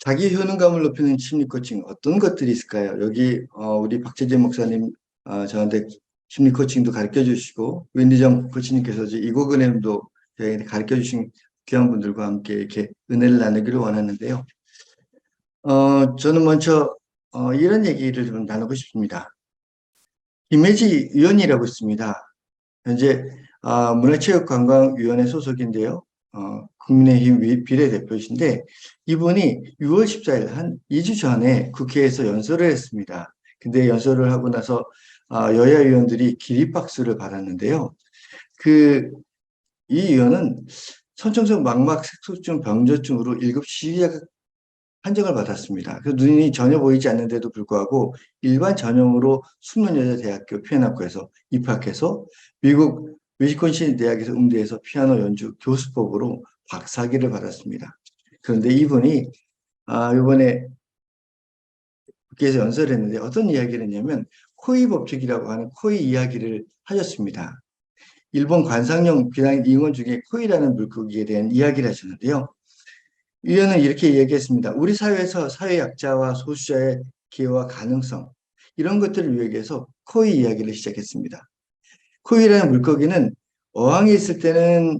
자기 효능감을 높이는 심리 코칭 어떤 것들이 있을까요? 여기 우리 박재재 목사님 저한테 심리 코칭도 가르쳐 주시고 윈디정 코치님께서 이고근님도 저희한테 가르쳐 주신 귀한 분들과 함께 이렇게 은혜를 나누기를 원하는데요. 저는 먼저 이런 얘기를 좀 나누고 싶습니다. 김혜지 위원이라고 있습니다. 현재 문화체육관광위원회 소속인데요. 국민의힘 비례대표이신데 이분이 6월 14일 한 2주 전에 국회에서 연설을 했습니다. 근데 연설을 하고 나서 여야 의원들이 기립박수를 받았는데요. 이 의원은 선천성 망막 색소증 병조증으로 1급 시위약 판정을 받았습니다. 그 눈이 전혀 보이지 않는데도 불구하고 일반 전형으로 숙명여자대학교 피아노학과에서 입학해서 미국 위스콘신 대학에서 음대에서 피아노 연주 교수법으로 박사학위를 받았습니다. 그런데 이분이 이번에 국회에서 연설을 했는데 어떤 이야기를 했냐면 코이 법칙이라고 하는 코이 이야기를 하셨습니다. 일본 관상용 비단 잉어 중에 코이라는 물고기에 대한 이야기를 하셨는데요. 위원은 이렇게 얘기했습니다. 우리 사회에서 사회약자와 소수자의 기회와 가능성 이런 것들을 위해서 코이 이야기를 시작했습니다. 코이라는 물고기는 어항에 있을 때는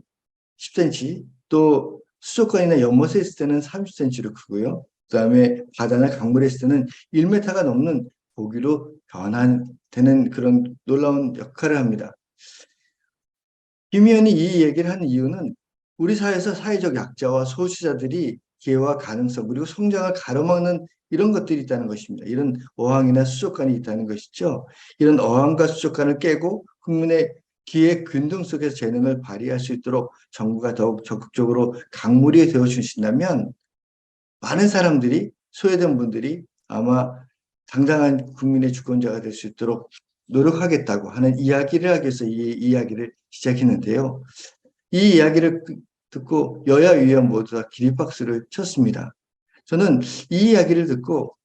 10cm 또 수족관이나 연못에 있을 때는 30cm로 크고요. 그 다음에 바다나 강물에 있을 때는 1m가 넘는 고기로 변환되는 그런 놀라운 역할을 합니다. 김 의원이 이 얘기를 하는 이유는 우리 사회에서 사회적 약자와 소수자들이 기회와 가능성 그리고 성장을 가로막는 이런 것들이 있다는 것입니다. 이런 어항이나 수족관이 있다는 것이죠. 이런 어항과 수족관을 깨고 국민의 기회 균등 속에서 재능을 발휘할 수 있도록 정부가 더욱 적극적으로 강물이 되어 주신다면 많은 사람들이 소외된 분들이 아마 당당한 국민의 주권자가 될 수 있도록 노력하겠다고 하는 이야기를 하기 위해서 이 이야기를 시작했는데요. 이 이야기를 듣고 여야 의원 모두 다 기립박수를 쳤습니다. 저는 이 이야기를 듣고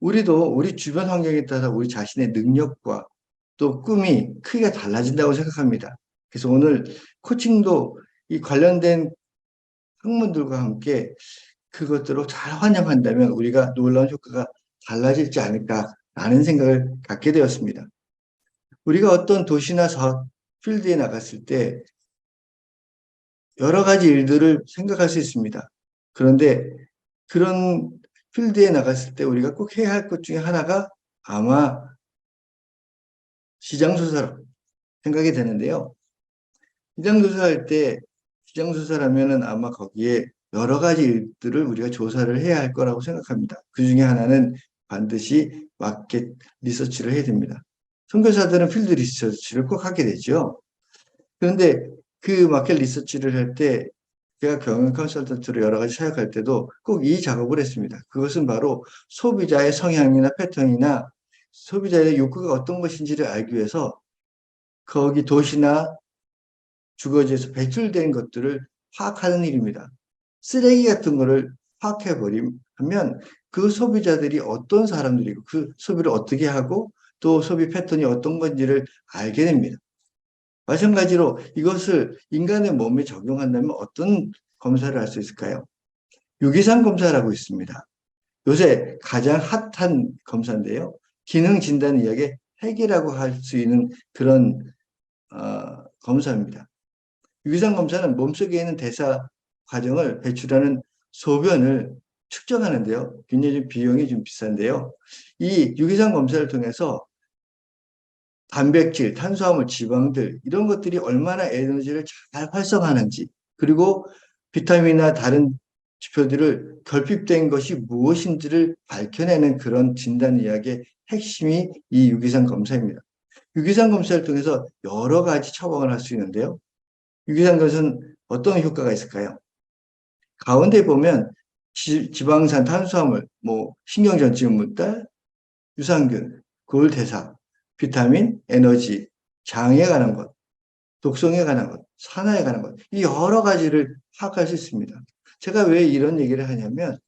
우리도 우리 주변 환경에 따라 우리 자신의 능력과 또 꿈이 크게 달라진다고 생각합니다. 그래서 오늘 코칭도 이 관련된 학문들과 함께 그것들을 잘 활용한다면 우리가 놀라운 효과가 달라질지 않을까라는 생각을 갖게 되었습니다. 우리가 어떤 도시나 사업 필드에 나갔을 때 여러 가지 일들을 생각할 수 있습니다. 그런데 그런 필드에 나갔을 때 우리가 꼭 해야 할 것 중에 하나가 아마 시장조사라고 생각이 되는데요. 시장조사할 때 시장조사라면은 아마 거기에 여러 가지 일들을 우리가 조사를 해야 할 거라고 생각합니다. 그 중에 하나는 반드시 마켓 리서치를 해야 됩니다. 선교사들은 필드 리서치를 꼭 하게 되죠. 그런데 그 마켓 리서치를 할 때 제가 경영 컨설턴트로 여러 가지 사역할 때도 꼭 이 작업을 했습니다. 그것은 바로 소비자의 성향이나 패턴이나 소비자의 욕구가 어떤 것인지를 알기 위해서 거기 도시나 주거지에서 배출된 것들을 파악하는 일입니다. 쓰레기 같은 거를 파악해버리면 그 소비자들이 어떤 사람들이고 그 소비를 어떻게 하고 또 소비 패턴이 어떤 건지를 알게 됩니다. 마찬가지로 이것을 인간의 몸에 적용한다면 어떤 검사를 할 수 있을까요? 유기산 검사라고 있습니다. 요새 가장 핫한 검사인데요. 기능 진단 이야기의 핵이라고 할 수 있는 그런 검사입니다. 유기산 검사는 몸속에 있는 대사 과정을 배출하는 소변을 측정하는데요. 굉장히 좀 비용이 좀 비싼데요. 이 유기산 검사를 통해서 단백질, 탄수화물, 지방들 이런 것들이 얼마나 에너지를 잘 활성화하는지 그리고 비타민이나 다른 지표들을 결핍된 것이 무엇인지를 밝혀내는 그런 진단 이야기의 핵심이 이 유기산 검사입니다. 유기산 검사를 통해서 여러 가지 처방을 할 수 있는데요. 유기산 검사는 어떤 효과가 있을까요? 가운데 보면 지방산, 탄수화물, 신경전증 물질, 유산균, 골대사, 비타민, 에너지, 장에 관한 것, 독성에 관한 것, 산화에 관한 것, 이 여러 가지를 파악할 수 있습니다. 제가 왜 이런 얘기를 하냐면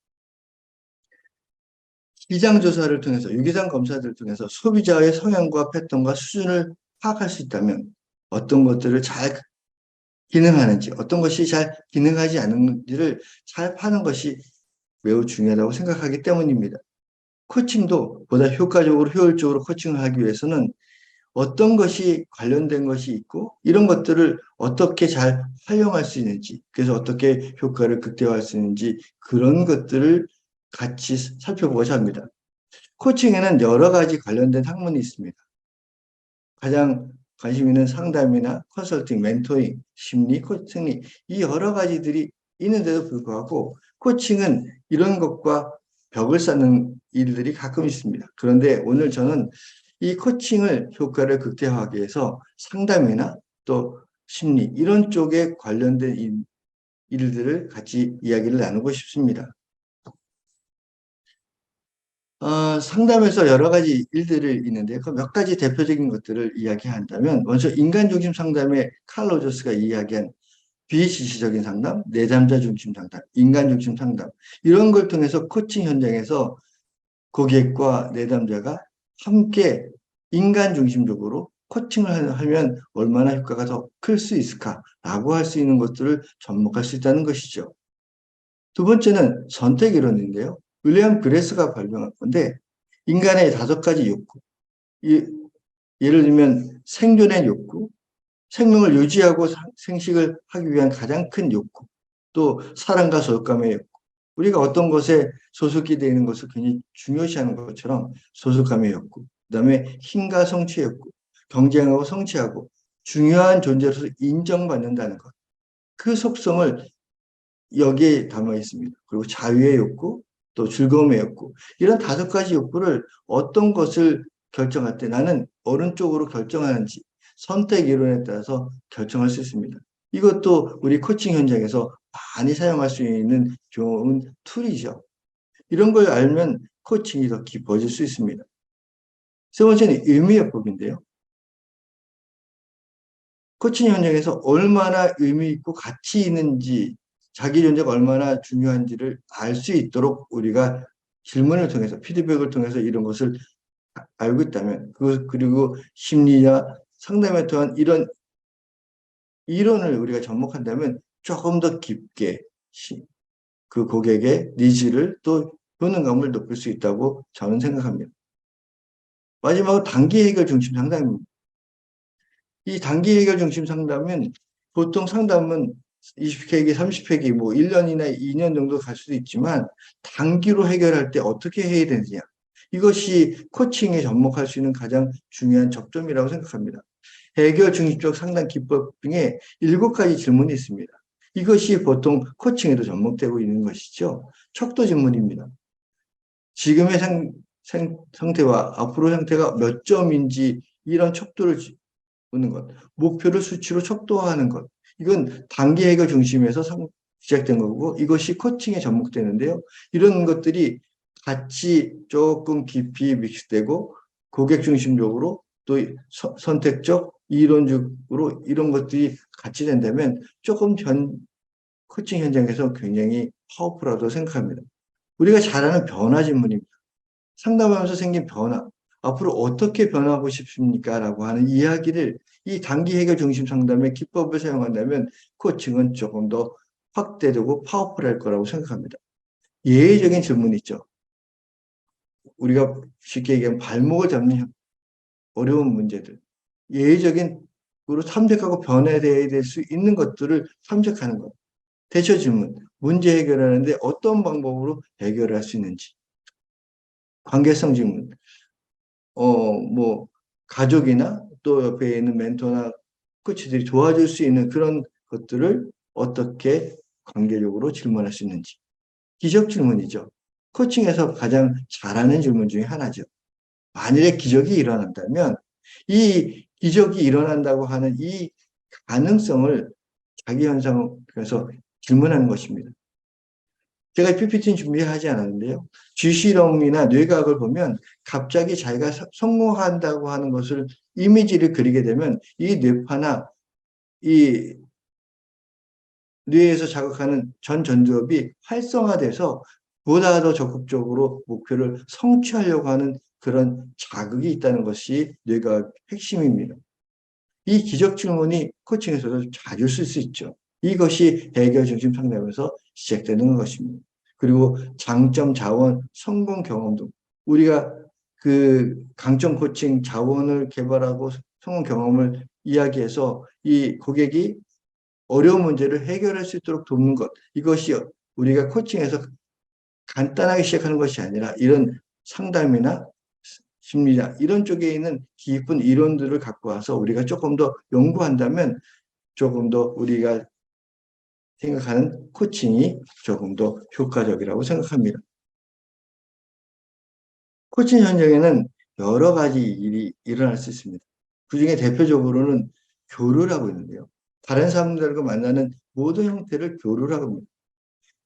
시장 조사를 통해서 유기산 검사들을 통해서 소비자의 성향과 패턴과 수준을 파악할 수 있다면 어떤 것들을 잘 기능하는지 어떤 것이 잘 기능하지 않는지를 잘 파는 것이 매우 중요하다고 생각하기 때문입니다. 코칭도 보다 효과적으로 효율적으로 코칭을 하기 위해서는 어떤 것이 관련된 것이 있고 이런 것들을 어떻게 잘 활용할 수 있는지, 그래서 어떻게 효과를 극대화할 수 있는지 그런 것들을 같이 살펴보고자 합니다. 코칭에는 여러 가지 관련된 학문이 있습니다. 가장 관심 있는 상담이나 컨설팅, 멘토링, 심리, 코칭이 이 여러 가지들이 있는데도 불구하고 코칭은 이런 것과 벽을 쌓는 일들이 가끔 있습니다. 그런데 오늘 저는 이 코칭을 효과를 극대화하기 위해서 상담이나 또 심리 이런 쪽에 관련된 일들을 같이 이야기를 나누고 싶습니다. 상담에서 여러 가지 일들이 있는데 그 몇 가지 대표적인 것들을 이야기한다면 먼저 인간 중심 상담의 칼 로저스가 이야기한 비지시적인 상담, 내담자 중심 상담, 인간 중심 상담 이런 걸 통해서 코칭 현장에서 고객과 내담자가 함께 인간 중심적으로 코칭을 하면 얼마나 효과가 더 클 수 있을까라고 할 수 있는 것들을 접목할 수 있다는 것이죠. 두 번째는 선택 이론인데요. 윌리엄 그레스가 발명한 건데 인간의 5가지 욕구, 예를 들면 생존의 욕구, 생명을 유지하고 생식을 하기 위한 가장 큰 욕구, 또 사랑과 소속감의 욕구. 우리가 어떤 것에 소속이 되는 것을 굉장히 중요시하는 것처럼 소속감의 욕구, 그다음에 힘과 성취의 욕구, 경쟁하고 성취하고 중요한 존재로서 인정받는다는 것. 그 속성을 여기에 담아 있습니다. 그리고 자유의 욕구, 또 즐거움의 욕구. 이런 5가지 욕구를 어떤 것을 결정할 때 나는 어느 쪽으로 결정하는지 선택 이론에 따라서 결정할 수 있습니다. 이것도 우리 코칭 현장에서 많이 사용할 수 있는 좋은 툴이죠. 이런 걸 알면 코칭이 더 깊어질 수 있습니다. 세 번째는 의미요법인데요. 코칭 현장에서 얼마나 의미 있고 가치 있는지 자기 존재가 얼마나 중요한지를 알 수 있도록 우리가 질문을 통해서 피드백을 통해서 이런 것을 알고 있다면 그리고 심리나 상담에 통한 이런 이론을 우리가 접목한다면 조금 더 깊게 그 고객의 니즈를 또 효능감을 높일 수 있다고 저는 생각합니다. 마지막으로 단기 해결 중심 상담입니다. 이 단기 해결 중심 상담은 보통 상담은 20회기, 30회기, 뭐 1년이나 2년 정도 갈 수도 있지만 단기로 해결할 때 어떻게 해야 되느냐. 이것이 코칭에 접목할 수 있는 가장 중요한 접점이라고 생각합니다. 해결 중심적 상담 기법 중에 7가지 질문이 있습니다. 이것이 보통 코칭에도 접목되고 있는 것이죠. 척도 질문입니다. 지금의 상태와 앞으로 상태가 몇 점인지 이런 척도를 보는 것, 목표를 수치로 척도하는 것. 이건 단기 해결 중심에서 시작된 거고 이것이 코칭에 접목되는데요. 이런 것들이 같이 조금 깊이 믹스되고 고객 중심적으로 또 선택적, 이론적으로 이런 것들이 같이 된다면 조금 코칭 현장에서 굉장히 파워풀하다고 생각합니다. 우리가 잘 아는 변화 질문입니다. 상담하면서 생긴 변화, 앞으로 어떻게 변하고 싶습니까? 라고 하는 이야기를 이 단기 해결 중심 상담의 기법을 사용한다면 코칭은 조금 더 확대되고 파워풀할 거라고 생각합니다. 예외적인 질문이 있죠. 우리가 쉽게 얘기하면 발목을 잡는 어려운 문제들. 예외적인으로 탐색하고 변화되어야 될 수 있는 것들을 탐색하는 것. 대처 질문. 문제 해결하는데 어떤 방법으로 해결할 수 있는지. 관계성 질문. 뭐, 가족이나 또 옆에 있는 멘토나 코치들이 도와줄 수 있는 그런 것들을 어떻게 관계적으로 질문할 수 있는지. 기적 질문이죠. 코칭에서 가장 잘하는 질문 중에 하나죠. 만일에 기적이 일어난다면 이 기적이 일어난다고 하는 이 가능성을 자기 현상에서 질문하는 것입니다. 제가 PPT는 준비하지 않았는데요. 쥐실험이나 뇌과학을 보면 갑자기 자기가 성공한다고 하는 것을 이미지를 그리게 되면 이 뇌파나 이 뇌에서 자극하는 전 전두엽이 활성화돼서 보다 더 적극적으로 목표를 성취하려고 하는 그런 자극이 있다는 것이 뇌과학 핵심입니다. 이 기적 질문이 코칭에서도 자주 쓸 수 있죠. 이것이 해결 중심 상담에서 시작되는 것입니다. 그리고 장점, 자원, 성공 경험 등 우리가 그 강점 코칭 자원을 개발하고 성공 경험을 이야기해서 이 고객이 어려운 문제를 해결할 수 있도록 돕는 것. 이것이 우리가 코칭에서 간단하게 시작하는 것이 아니라 이런 상담이나 심리학 이런 쪽에 있는 깊은 이론들을 갖고 와서 우리가 조금 더 연구한다면 조금 더 우리가 생각하는 코칭이 조금 더 효과적이라고 생각합니다. 코칭 현장에는 여러 가지 일이 일어날 수 있습니다. 그중에 대표적으로는 교류를 하고 있는데요. 다른 사람들과 만나는 모든 형태를 교류라고 합니다.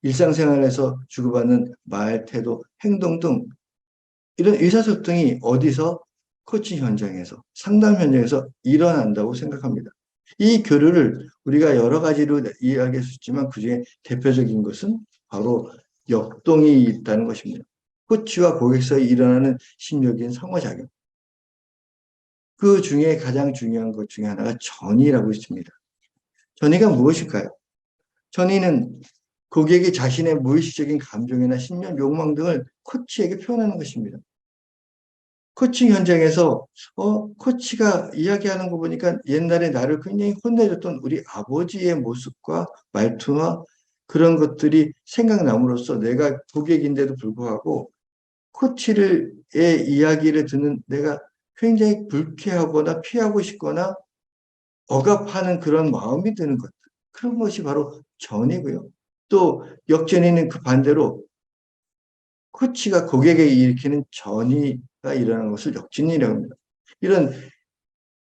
일상생활에서 주고받는 말, 태도, 행동 등 이런 의사소통이 어디서 코칭 현장에서, 상담 현장에서 일어난다고 생각합니다. 이 교류를 우리가 여러 가지로 이야기할 수 있지만 그중에 대표적인 것은 바로 역동이 있다는 것입니다. 코치와 고객 사이에 일어나는 심리적인 상호작용. 그 중에 가장 중요한 것 중에 하나가 전이라고 있습니다. 전이가 무엇일까요? 전이는 고객이 자신의 무의식적인 감정이나 신념, 욕망 등을 코치에게 표현하는 것입니다. 코칭 현장에서 코치가 이야기하는 거 보니까 옛날에 나를 굉장히 혼내줬던 우리 아버지의 모습과 말투와 그런 것들이 생각남으로써 내가 고객인데도 불구하고 코치의 이야기를 듣는 내가 굉장히 불쾌하거나 피하고 싶거나 억압하는 그런 마음이 드는 것들. 그런 것이 바로 전이고요. 또 역전에는 그 반대로 코치가 고객에게 일으키는 전이가 일어나는 것을 역진이라고 합니다. 이런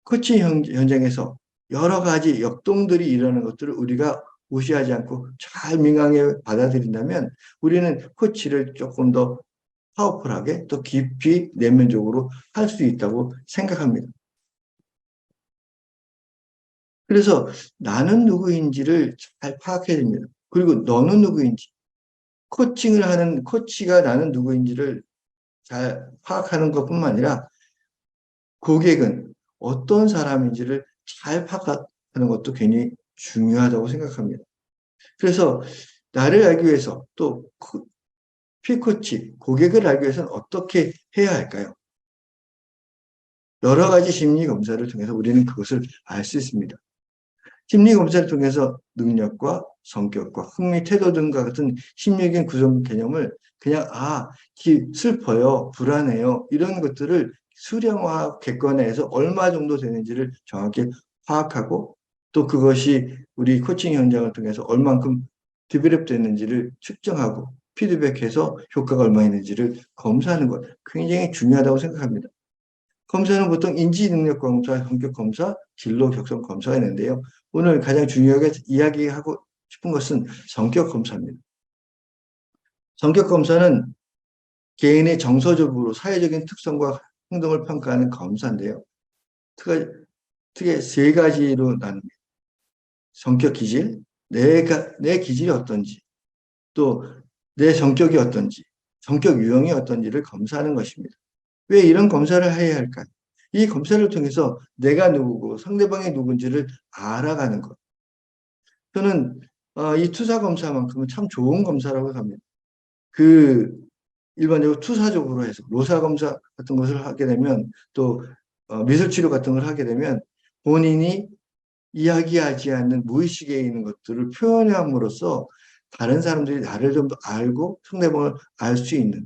코치 현장에서 여러 가지 역동들이 일어나는 것들을 우리가 무시하지 않고 잘 민감하게 받아들인다면 우리는 코치를 조금 더 파워풀하게 또 깊이 내면적으로 할 수 있다고 생각합니다. 그래서 나는 누구인지를 잘 파악해야 됩니다. 그리고 너는 누구인지, 코칭을 하는 코치가 나는 누구인지를 잘 파악하는 것뿐만 아니라 고객은 어떤 사람인지를 잘 파악하는 것도 굉장히 중요하다고 생각합니다. 그래서 나를 알기 위해서 또 피코치, 고객을 알기 위해서는 어떻게 해야 할까요? 여러 가지 심리 검사를 통해서 우리는 그것을 알 수 있습니다. 심리 검사를 통해서 능력과 성격과 흥미, 태도 등과 같은 심리적인 구성 개념을 그냥 슬퍼요, 불안해요 이런 것들을 수량화 객관화해서 얼마 정도 되는지를 정확히 파악하고 또 그것이 우리 코칭 현장을 통해서 얼만큼 디벨롭 됐는지를 측정하고 피드백해서 효과가 얼마 있는지를 검사하는 것 굉장히 중요하다고 생각합니다. 검사는 보통 인지능력 검사, 성격 검사, 진로 격성 검사가 있는데요. 오늘 가장 중요하게 이야기하고 싶은 것은 성격 검사입니다. 성격 검사는 개인의 정서적으로 사회적인 특성과 행동을 평가하는 검사인데요. 크게 세 가지로 나눕니다. 성격 기질, 내 기질이 어떤지, 또 내 성격이 어떤지, 성격 유형이 어떤지를 검사하는 것입니다. 왜 이런 검사를 해야 할까요? 이 검사를 통해서 내가 누구고 상대방이 누군지를 알아가는 것. 저는 이 투사 검사만큼은 참 좋은 검사라고 합니다. 그 일반적으로 투사적으로 해서 노사 검사 같은 것을 하게 되면 또 미술 치료 같은 걸 하게 되면 본인이 이야기하지 않는 무의식에 있는 것들을 표현함으로써 다른 사람들이 나를 좀 더 알고 상대방을 알 수 있는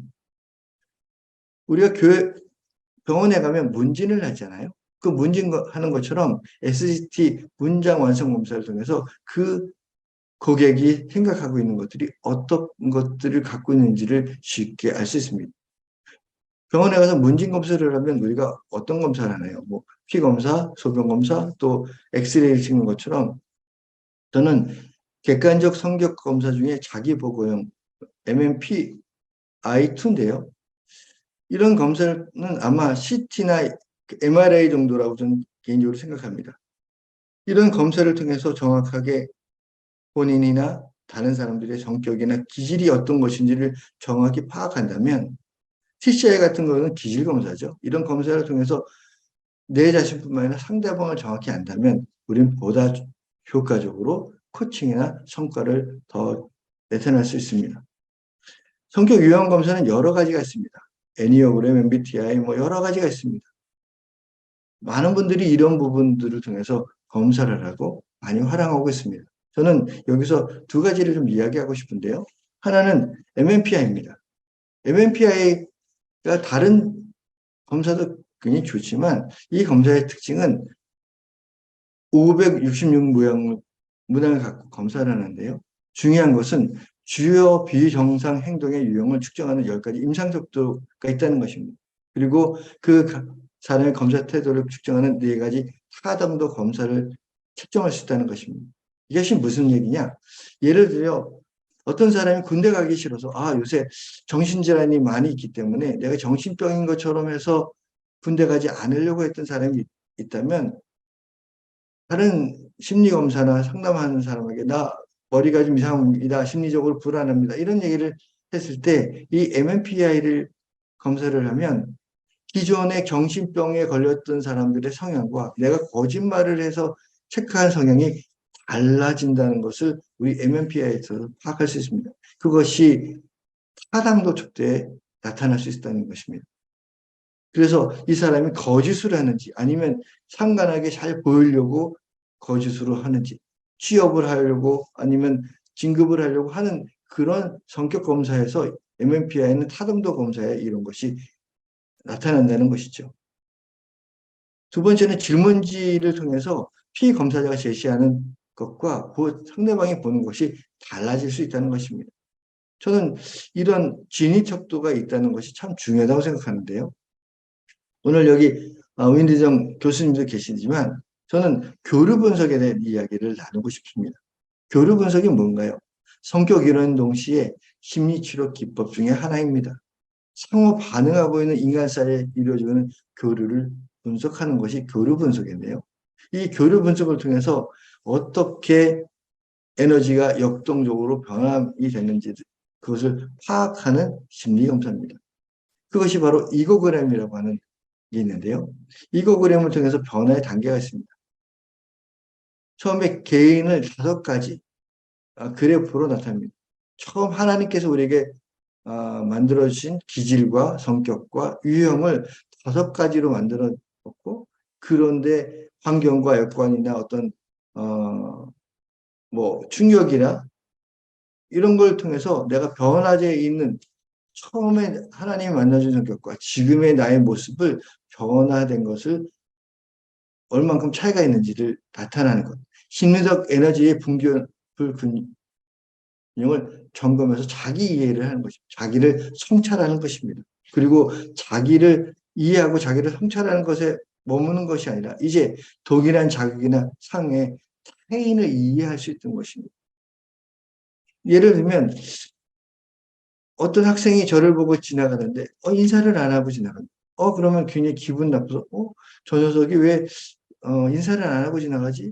우리가 병원에 가면 문진을 하잖아요. 그 문진하는 것처럼 SGT 문장 완성 검사를 통해서 그 고객이 생각하고 있는 것들이 어떤 것들을 갖고 있는지를 쉽게 알 수 있습니다. 병원에 가서 문진 검사를 하면 우리가 어떤 검사를 하나요? 뭐 피 검사, 소변 검사, 또 엑스레이를 찍는 것처럼 저는 객관적 성격 검사 중에 자기 보고형 MMP I2인데요. 이런 검사는 아마 CT나 MRI 정도라고 저는 개인적으로 생각합니다. 이런 검사를 통해서 정확하게 본인이나 다른 사람들의 성격이나 기질이 어떤 것인지를 정확히 파악한다면 TCI 같은 거는 기질 검사죠. 이런 검사를 통해서 내 자신뿐만 아니라 상대방을 정확히 안다면 우리는 보다 효과적으로 코칭이나 성과를 더 나타낼 수 있습니다. 성격 유형 검사는 여러 가지가 있습니다. 애니어그램, MBTI 뭐 여러 가지가 있습니다. 많은 분들이 이런 부분들을 통해서 검사를 하고 많이 활용하고 있습니다. 저는 여기서 두 가지를 좀 이야기하고 싶은데요. 하나는 MMPI입니다. MMPI가 다른 검사도 굉장히 좋지만 이 검사의 특징은 566문항을 갖고 검사를 하는데요. 중요한 것은 주요 비정상 행동의 유형을 측정하는 10가지 임상속도가 있다는 것입니다. 그리고 그 사람의 검사 태도를 측정하는 4가지 타담도 검사를 측정할 수 있다는 것입니다. 이것이 무슨 얘기냐? 예를 들어 어떤 사람이 군대 가기 싫어서 요새 정신질환이 많이 있기 때문에 내가 정신병인 것처럼 해서 군대 가지 않으려고 했던 사람이 있다면 다른 심리검사나 상담하는 사람에게 나 머리가 좀 이상합니다. 심리적으로 불안합니다. 이런 얘기를 했을 때 이 MMPI를 검사를 하면 기존의 정신병에 걸렸던 사람들의 성향과 내가 거짓말을 해서 체크한 성향이 달라진다는 것을 우리 MMPI에서 파악할 수 있습니다. 그것이 타당도 촉대에 나타날 수 있다는 것입니다. 그래서 이 사람이 거짓을 하는지 아니면 상관하게 잘 보이려고 거짓으로 하는지 취업을 하려고 아니면 진급을 하려고 하는 그런 성격 검사에서 MMPI는 타당도 검사에 이런 것이 나타난다는 것이죠. 두 번째는 질문지를 통해서 피검사자가 제시하는 것과 상대방이 보는 것이 달라질 수 있다는 것입니다. 저는 이런 진위 척도가 있다는 것이 참 중요하다고 생각하는데요. 오늘 여기 윈디정 교수님도 계시지만 저는 교류 분석에 대한 이야기를 나누고 싶습니다. 교류 분석이 뭔가요? 성격 이론 동시에 심리치료 기법 중에 하나입니다. 상호 반응하고 있는 인간 사이에 이루어지는 교류를 분석하는 것이 교류 분석인데요. 이 교류 분석을 통해서 어떻게 에너지가 역동적으로 변함이 되는지 그것을 파악하는 심리검사입니다. 그것이 바로 이거그램이라고 하는 게 있는데요. 이거그램을 통해서 변화의 단계가 있습니다. 처음에 개인을 5가지 그래프로 나타납니다. 처음 하나님께서 우리에게 만들어주신 기질과 성격과 유형을 5가지로 만들었고 그런데 환경과 여건이나 어떤 뭐 충격이나 이런 걸 통해서 내가 변화되어 있는 처음에 하나님이 만나준 성격과 지금의 나의 모습을 변화된 것을 얼만큼 차이가 있는지를 나타나는 것. 심리적 에너지의 분균, 불균형을 점검해서 자기 이해를 하는 것입니다. 자기를 성찰하는 것입니다. 그리고 자기를 이해하고 자기를 성찰하는 것에 머무는 것이 아니라 이제 동일한 자극이나 상해 타인을 이해할 수 있는 것입니다. 예를 들면 어떤 학생이 저를 보고 지나가는데 인사를 안 하고 지나간다. 그러면 굉장히 기분 나빠서 저 녀석이 왜 인사를 안 하고 지나가지?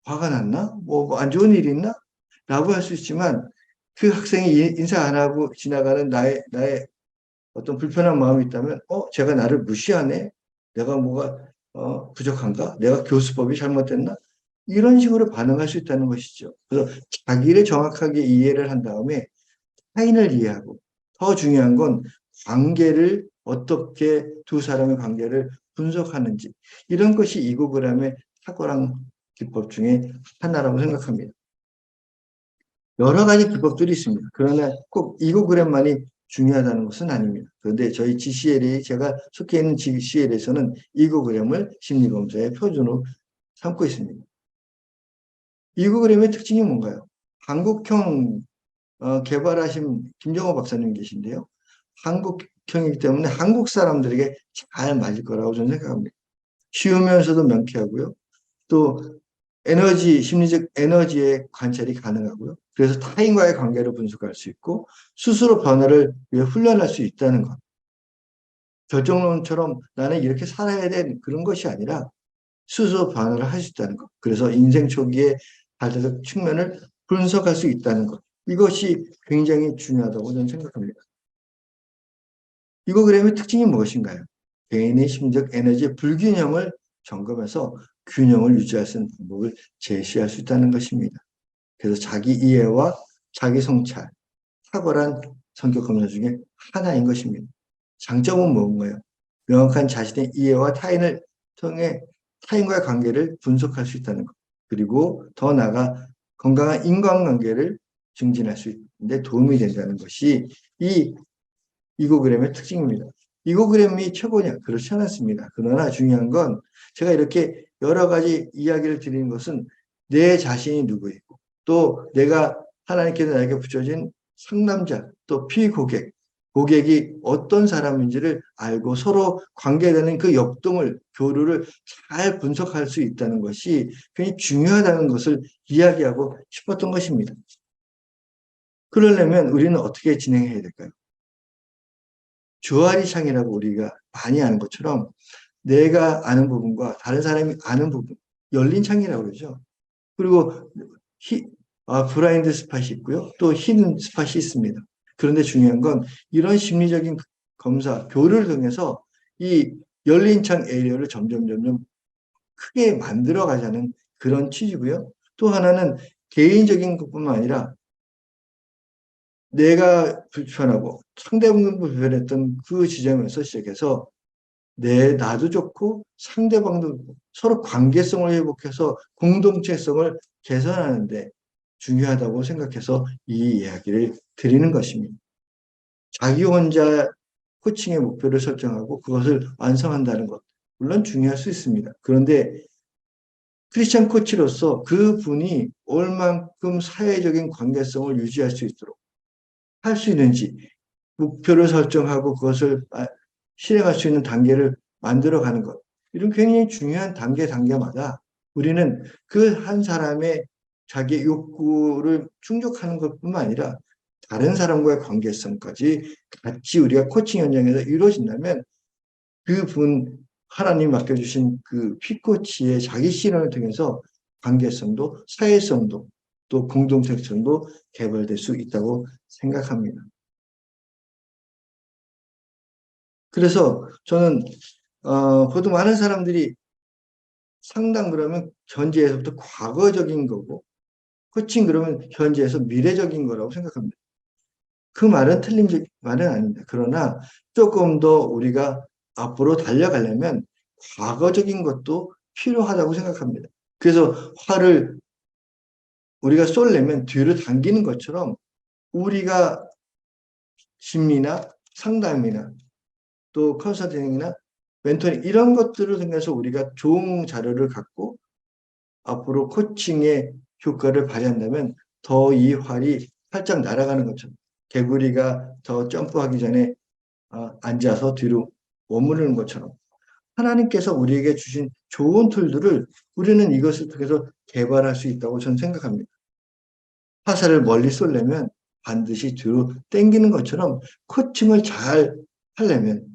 화가 났나? 뭐 안 좋은 일이 있나? 라고 할 수 있지만 그 학생이 인사 안 하고 지나가는 나의 어떤 불편한 마음이 있다면 제가 나를 무시하네? 내가 뭐가 부족한가? 내가 교수법이 잘못됐나? 이런 식으로 반응할 수 있다는 것이죠. 그래서 자기를 정확하게 이해를 한 다음에 타인을 이해하고 더 중요한 건 관계를 어떻게 두 사람의 관계를 분석하는지 이런 것이 이고그램의 탁월한 기법 중에 하나라고 생각합니다. 여러 가지 기법들이 있습니다. 그러나 꼭 이고그램만이 중요하다는 것은 아닙니다. 그런데 저희 GCL이 제가 속해 있는 GCL에서는 이고그램을 심리검사의 표준으로 삼고 있습니다. 이고그램의 특징이 뭔가요? 한국형 개발하신 김정호 박사님 계신데요. 한국형이기 때문에 한국 사람들에게 잘 맞을 거라고 저는 생각합니다. 쉬우면서도 명쾌하고요. 또 심리적 에너지의 관찰이 가능하고요. 그래서 타인과의 관계를 분석할 수 있고 스스로 변화를 위해 훈련할 수 있다는 것. 결정론처럼 나는 이렇게 살아야 된 그런 것이 아니라 스스로 변화를 할 수 있다는 것. 그래서 인생 초기의 발달적 측면을 분석할 수 있다는 것. 이것이 굉장히 중요하다고 저는 생각합니다. 이거그램의 특징이 무엇인가요? 개인의 심리적 에너지의 불균형을 점검해서 균형을 유지할 수 있는 방법을 제시할 수 있다는 것입니다. 그래서 자기 이해와 자기 성찰, 탁월한 성격 검사 중에 하나인 것입니다. 장점은 뭔가요? 명확한 자신의 이해와 타인을 통해 타인과의 관계를 분석할 수 있다는 것. 그리고 더 나아가 건강한 인간관계를 증진할 수 있는데 도움이 된다는 것이 이 이고그램의 특징입니다. 이고그램이 최고냐? 그렇지 않았습니다. 그러나 중요한 건 제가 이렇게 여러 가지 이야기를 드리는 것은 내 자신이 누구이고 또 내가 하나님께서 나에게 붙여진 상남자 또 피고객, 고객이 어떤 사람인지를 알고 서로 관계되는 그 역동을, 교류를 잘 분석할 수 있다는 것이 굉장히 중요하다는 것을 이야기하고 싶었던 것입니다. 그러려면 우리는 어떻게 진행해야 될까요? 주어리창이라고 우리가 많이 아는 것처럼 내가 아는 부분과 다른 사람이 아는 부분, 열린 창이라고 그러죠. 그리고 블라인드 스팟이 있고요. 또 히든 스팟이 있습니다. 그런데 중요한 건 이런 심리적인 검사, 교류를 통해서 이 열린 창 에리어를 점점 크게 만들어 가자는 그런 취지고요. 또 하나는 개인적인 것뿐만 아니라 내가 불편하고 상대방도 불편했던 그 지점에서 시작해서 나도 좋고 상대방도 좋고 서로 관계성을 회복해서 공동체성을 개선하는데 중요하다고 생각해서 이 이야기를 드리는 것입니다. 자기 혼자 코칭의 목표를 설정하고 그것을 완성한다는 것, 물론 중요할 수 있습니다. 그런데 크리스찬 코치로서 그분이 얼만큼 사회적인 관계성을 유지할 수 있도록 할 수 있는지 목표를 설정하고 그것을 실행할 수 있는 단계를 만들어가는 것. 이런 굉장히 중요한 단계마다 우리는 그 한 사람의 자기 욕구를 충족하는 것뿐만 아니라 다른 사람과의 관계성까지 같이 우리가 코칭 현장에서 이루어진다면 그분 하나님 맡겨주신 그 피코치의 자기 실현을 통해서 관계성도 사회성도 또 공동체성도 개발될 수 있다고 생각합니다. 그래서 저는 보통 많은 사람들이 상담 그러면 현재에서부터 과거적인 거고 코칭 그러면 현재에서 미래적인 거라고 생각합니다. 그 말은 틀린 말은 아닙니다. 그러나 조금 더 우리가 앞으로 달려가려면 과거적인 것도 필요하다고 생각합니다. 그래서 화를 우리가 쏠려면 뒤로 당기는 것처럼 우리가 심리나 상담이나 또 컨설팅이나 멘토링 이런 것들을 통해서 우리가 좋은 자료를 갖고 앞으로 코칭의 효과를 발휘한다면 더 이 활이 활짝 날아가는 것처럼 개구리가 더 점프하기 전에 앉아서 뒤로 머무르는 것처럼 하나님께서 우리에게 주신 좋은 툴들을 우리는 이것을 통해서 개발할 수 있다고 저는 생각합니다. 화살을 멀리 쏠려면 반드시 뒤로 당기는 것처럼 코칭을 잘 하려면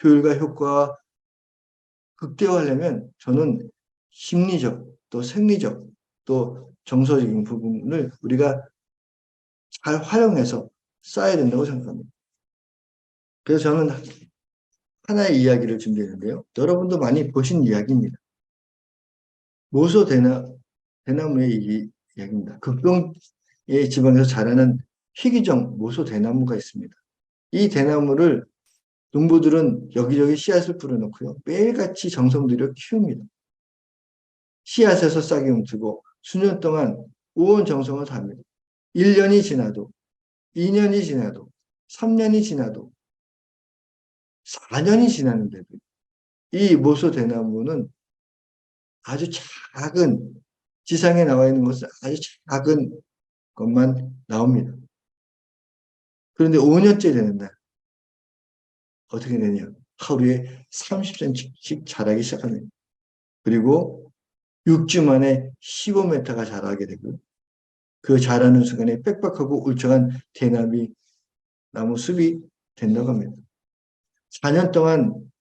효율과 효과와 극대화하려면 저는 심리적 또 생리적 또 정서적인 부분을 우리가 잘 활용해서 써야 된다고 생각합니다. 그래서 저는 하나의 이야기를 준비했는데요. 여러분도 많이 보신 이야기입니다. 모소 대나무의 이야기입니다. 극동의 지방에서 자라는 희귀종 모소 대나무가 있습니다. 이 대나무를 농부들은 여기저기 씨앗을 뿌려놓고요. 매일같이 정성 들여 키웁니다. 씨앗에서 싹이 움트고 수년 동안 온 정성을 다합니다. 1년이 지나도 2년이 지나도 3년이 지나도 4년이 지났는데도 이 모소 대나무는 아주 작은 지상에 나와 있는 것은 아주 작은 것만 나옵니다. 그런데 5년째 되는 날 어떻게 되냐? 하루에 30cm씩 자라기 시작합니다. 그리고 6주 만에 15m가 자라게 되고 그 자라는 순간에 빽빽하고 울창한 나무 숲이 된다고 합니다. 4년 동안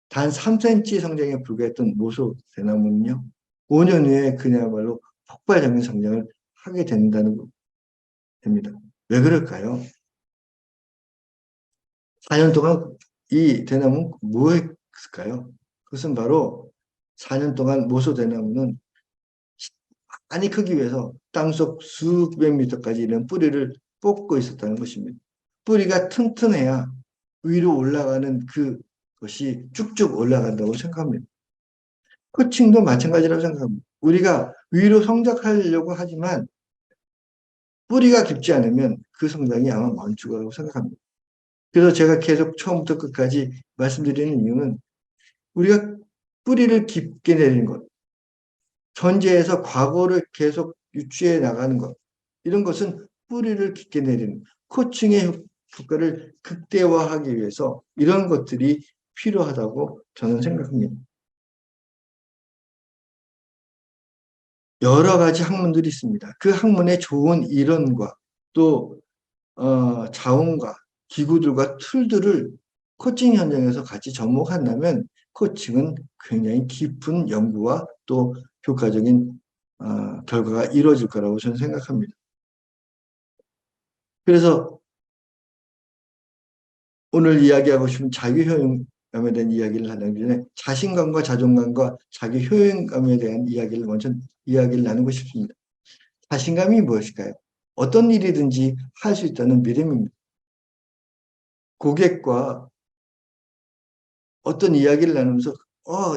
단 3cm 성장에 불과했던 모소 대나무는요. 5년 후에 그야말로 폭발적인 성장을 하게 됩니다. 왜 그럴까요? 4년 동안 이 대나무는 뭐 했을까요? 그것은 바로 4년 동안 모소 대나무는 많이 크기 위해서 땅속 수백 미터까지 이런 뿌리를 뽑고 있었다는 것입니다. 뿌리가 튼튼해야 위로 올라가는 그것이 쭉쭉 올라간다고 생각합니다. 코칭도 마찬가지라고 생각합니다. 우리가 위로 성장하려고 하지만 뿌리가 깊지 않으면 그 성장이 아마 멈출 거라고 생각합니다. 그래서 제가 계속 처음부터 끝까지 말씀드리는 이유는 우리가 뿌리를 깊게 내리는 것, 현재에서 과거를 계속 유추해 나가는 것, 이런 것은 뿌리를 깊게 내리는 코칭의 효과를 극대화하기 위해서 이런 것들이 필요하다고 저는 생각합니다. 여러 가지 학문들이 있습니다. 그 학문의 좋은 이론과 또 자원과 기구들과 툴들을 코칭 현장에서 같이 접목한다면 코칭은 굉장히 깊은 연구와 또 효과적인 결과가 이루어질 거라고 저는 생각합니다. 그래서 오늘 이야기하고 싶은 자기 효용감에 대한 이야기를 하기 전에 자신감과 자존감과 자기 효용감에 대한 이야기를 먼저 이야기를 나누고 싶습니다. 자신감이 무엇일까요? 어떤 일이든지 할 수 있다는 믿음입니다. 고객과 어떤 이야기를 나누면서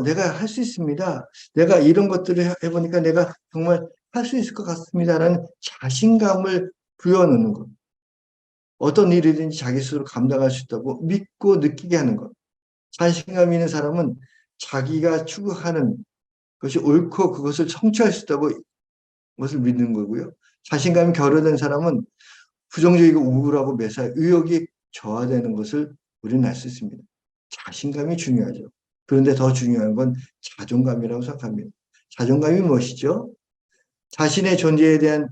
내가 할 수 있습니다. 내가 이런 것들을 해보니까 내가 정말 할 수 있을 것 같습니다라는 자신감을 부여넣는 것. 어떤 일이든지 자기 스스로 감당할 수 있다고 믿고 느끼게 하는 것. 자신감 있는 사람은 자기가 추구하는 것이 옳고 그것을 성취할 수 있다고 것을 믿는 거고요. 자신감이 결여된 사람은 부정적이고 우울하고 매사에 의욕이 저하되는 것을 우리는 알 수 있습니다. 자신감이 중요하죠. 그런데 더 중요한 건 자존감이라고 생각합니다. 자존감이 무엇이죠? 자신의 존재에 대한